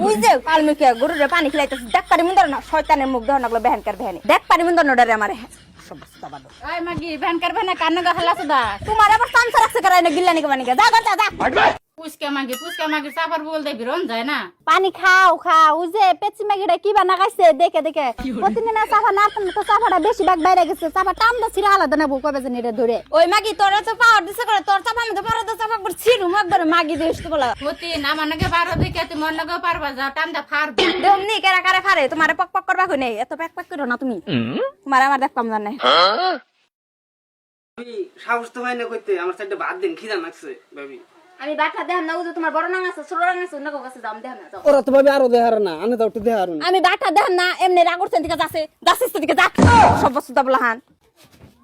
ওই যে কালমিকে গরুরে পানি খিলাইতেছে দেখ পারি মুন্দর না শয়তানের মুখ দেহ নাগলো বেহানকার বেহানি দেখ পারি মুন্দর নডারে আমারে সমস্যা বাদ ওই মাগি বেহানকার বেহানা কান্ন গা হালা সুদা তোমার আবার সামসা রাখছে করে না গিল্লানি কে বানিকে যা যা পুচকে মাগি চাপার বল দে বিরন যায় না পানি খাও ওই যে পেচি মাগিটা কি বানা খাইছে দেখে প্রতিদিন চাপা না তো চাপাটা বেশি ভাগ বাইরে গেছে চাপা টামদা ছিড়া আলাদা নেবো কবে জানি রে ধরে ওই মাগি তোরা তো পাওয়ার দিছে করে তোর চাপা মধ্যে পরে তো চাপা করে ছিড়ু একবার মাগি দিস তো বলা হতি না মানকে পারো দেখে তুমি অন্যকে পারবা যাও টামদা ফারবো দেমনি কেরা কারে ফারে তোমারে পক পক করবা কই নাই এত প্যাক প্যাক করো না তুমি তোমার আমার দেখতাম জানে আমি সাহস তো হয় না কইতে আমার সাইডে ভাত দিন খিদা লাগছে ভাবি আমি বাটা দেখাম না ওই যে তোমার বড় নাং আছে ছোট নাং আছে ওনাকে কাছে দাম দেখাম না ওরা তো ভাবি আরো দেহার না আনে দাও একটু দেহার না আমি বাটা দেখাম না এমনি রাগ করছেন দিকে যাচ্ছে যাচ্ছিস তো দিকে যা সব বস্তু দাবলা হান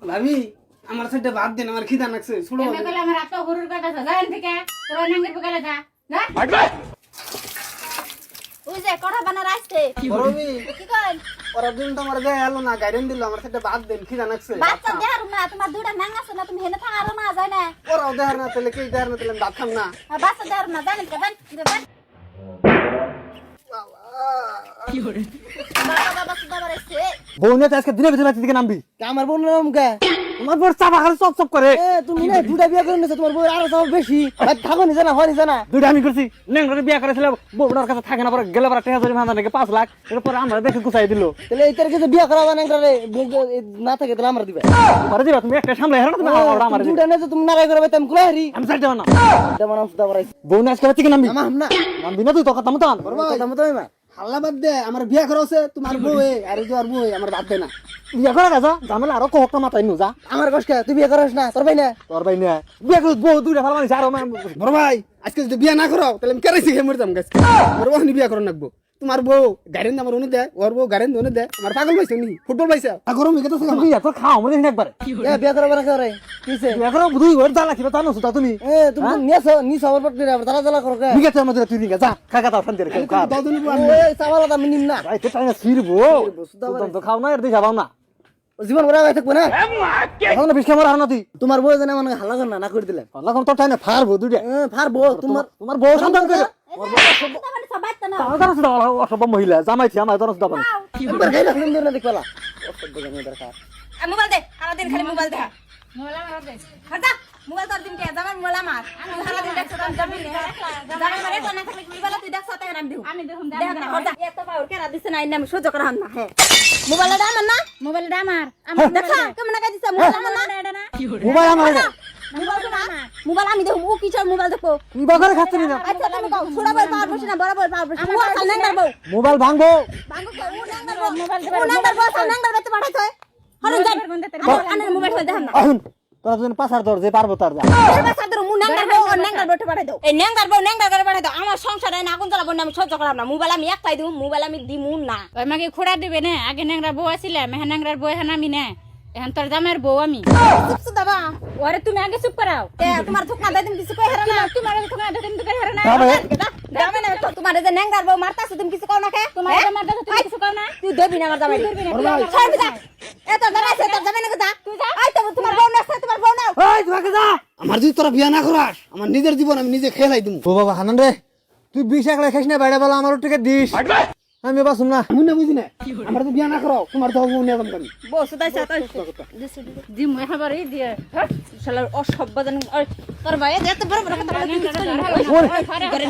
ভাবি আমার সাইডে ভাত দিন আমার খিদা লাগছে শুনো এমনি কইলে আমার এত গরুর কাটা যায় থেকে তোরা নাঙ্গের বগালে যা যা ওই যে কড়া বানা রাখছে ভাবি কি কই ওরা দিন তো আমার দেয়া এলো না গাইডেন দিল আমার সাইডে ভাত দিন খিদা লাগছে বাচ্চা দেহার না তোমার দুইটা নাং আছে না তুমি হেনে থাকারো না যায় না ওরাও দেহার না তাহলে কি দেহার না তাহলে ভাত খাম না আর বাচ্চা দেহার না জানেন কে জান বাবা সুদা বাড়াইছে বউনে তো আজকে দিনে ভিতরে দিকে নামবি আমার বোন নাম কে তোমার বউর চাপা খালি চপ চপ করে তুমি না দুটা বিয়া করে নিছো তোমার বউর আরো সব বেশি ভাত খাবো নি জানা হরি জানা দুইটা আমি করছি নেংড়ে বিয়া করেছিল বউটার কাছে থাকে না পরে গেলে পরে টাকা ধরে ভাঙা নাকি 5 লাখ এরপর আমরা দেখে গুছাই দিল তাহলে এই তারিখে বিয়া করা বানা রে না থাকে তাহলে আমরা দিবে পরে দিবা তুমি একটা সামলাই হারা তুমি আমার দুটা না তুমি না করে বাইতাম কুলা হারি আমি সাইড দেব না তেমন নাম সুদা বাড়াইছে বউনে আজকে দিকে নামবি আমার না নামবি না তুই তো কথা মতন কথা মতো মা হাল্লা বাদ দে আমার বিয়া করা আছে তোমার বউ আর তোমার বউ আমার বাদ দে না বিয়া করে গেছা ঝামেলা আরো কহক মাথায় নু যা আমার কষ্ট তুই বিয়া করিস না তোর ভাই না তোর ভাই না বিয়া করে বউ দুইটা ভালো মানিস আর বড় ভাই আজকে যদি বিয়া না করো তাহলে আমি কেরাইছি খেয়ে মরতাম গাছ বড় বউ বিয়া করে নাকবো তোমার বউ গাড়ির আমার উনি দেয় ওর বউ গাড়ির উনি দেয় আমার পাগল পাইছে উনি ফুটবল পাইছে আগর আমি কত তুমি এত খাও মনে দিন একবারে বিয়া করা বানা করে কিছে বিয়া করে দুই ঘর জ্বালা কিবা জানো সুতা তুমি এ তুমি নিছ আমার পট দিরা তারা জ্বালা করো কে ঠিক আছে আমাদের তুই নিগা যা খাগা দাও শান্তি রে খা দাদুনি বউ এই চাওয়ালা দাম নিম না ভাই তো টাইম ফিরবো তো খাও না এর দিশা পাও না জীবন বড় ভাই থাকবো না এখন বিশ ক্যামেরা হার না তুই তোমার বউ জানে মানে হাল্লা কর না করে দিলে আল্লাহ তো টাইম ফারবো দুইটা ফারবো তোমার তোমার বউ সন্তান করে সব বাচ্চা না তাও জানো সুদা অসব মহিলা জামাইছি আমার জানো সুদা পানি একবার গাইলা ফিল্ম ধরে দেখলা অসভ্য জানি দরকার মোবাইল দে সারা দিন খালি মোবাইল দেখা মোলা মার দে হটা মোবাইল তোর দিন কে জামাই মোবাইল আমার আমি সারা দিন দেখছ আমি জামাই জামাই মারে তো না থাকলে মোবাইল তুই দেখছ তাই আমি দেব আমি দেখুন দেখ না হটা এত পাওয়ার কেরা দিছ না আমি সহ্য করা হাম না হ্যাঁ মোবাইলটা আমার না মোবাইলটা আমার দেখা কেমন কাজ দিছ মোবাইল আমার না এটা না মোবাইল আমার মোবাইল আমি দেখো ও কি চাই মোবাইল দেখো তুই বাগারে খাচ্ছিস না আচ্ছা তুমি কও ছোট বল পাওয়ার বসে না বড় বল পাওয়ার বসে ও সামনে মারবো মোবাইল ভাঙবো বাঙ্গো কো ও নাম্বার মোবাইল দেব ও নাম্বার বল সামনে মারবে তো পাঠাই তো হরন যাই আনের মোবাইল হল দেখাম না আহুন তোরা দুজন পাসার দর যে পারবো তার যা এবার সাদর মু নাঙ্গার বউ ও নাঙ্গার বউতে পাঠাই দাও এই নাঙ্গার বউ নাঙ্গার করে পাঠাই দাও আমার সংসারে না আগুন জ্বালাবো না আমি সহ্য করাম না মোবাইল আমি একটাই দিমু মোবাইল আমি দিমু না ওই মাগি খোড়া দিবে না আগে ন্যাংরা বউ আছিল মেহে ন্যাংরার বউ এখন আমি না এখন তোর জামের বউ আমি চুপ দাবা ওরে তুমি আগে চুপ করাও তে তোমার থুকনা দাই তুমি কিছু কই হারা না তোমার তুমি আগে তুমি তো হেরে না দামে না তো তোমার যে নাঙ্গার বউ মারতাছ তুমি কিছু কও না কে তোমার জামার দাদা তুমি কিছু কও না তুই দেবি না আমার জামাই ছাড়বি না এত জামাই সে তোর জামাই না যা তুই যা আই তো তোমার বউ না তোমার বউ না এই তুই আগে যা আমার যদি তোরা বিয়া না করাস আমার নিজের জীবন আমি নিজে খেলাই দিমু ও বাবা হানান রে তুই 20 একলা খাইস না বাইরে বলা আমার টিকে দিস আমি বাসুম না আমি না বুঝি না আমার যদি বিয়া না করো তোমার তো বউ নিয়ে যাম বউ সুদাই সা তাই দিমু এবারে দিয়ে শালার অসভ্য জানি তোর ভাই এত বড় বড় কথা বলে করে